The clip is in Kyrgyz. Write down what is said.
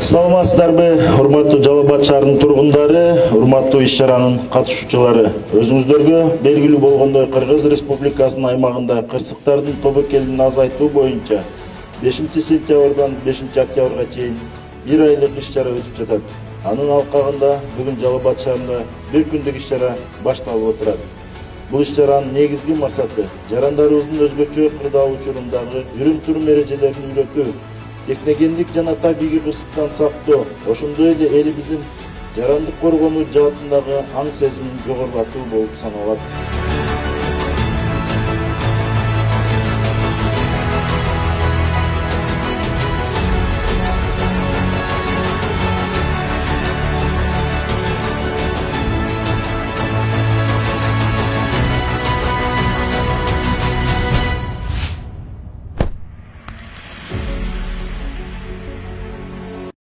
Саламатсыздарбы, урматтуу Жалал Абад шаарынын тургундары, урматтуу иш-чаранын катышуучулары. Өзүңүздөргө белгилүү болгондой, Кыргыз Республикасынын аймагында кырсыктардын тобокелин азайтуу боюнча 5-сентябрдан 5-октябрга чейин 1 айлык иш-чара өтүп жатат. Анын алкагында бүгүн Жалал Абад шаарында 1 күндүк иш-чара башталып отурат. Бул иш-чаранын негизги максаты жарандарыбыздын өзгөчө кырдаал учурундагы жүрүм-турум эрежелерин үйрөтүү, техногендик жана табигый кырсыктан сактоо, ошондой эле элибиздин жарандык коргонуу жаатындагы аң сезимин жогорулатуу болуп саналат.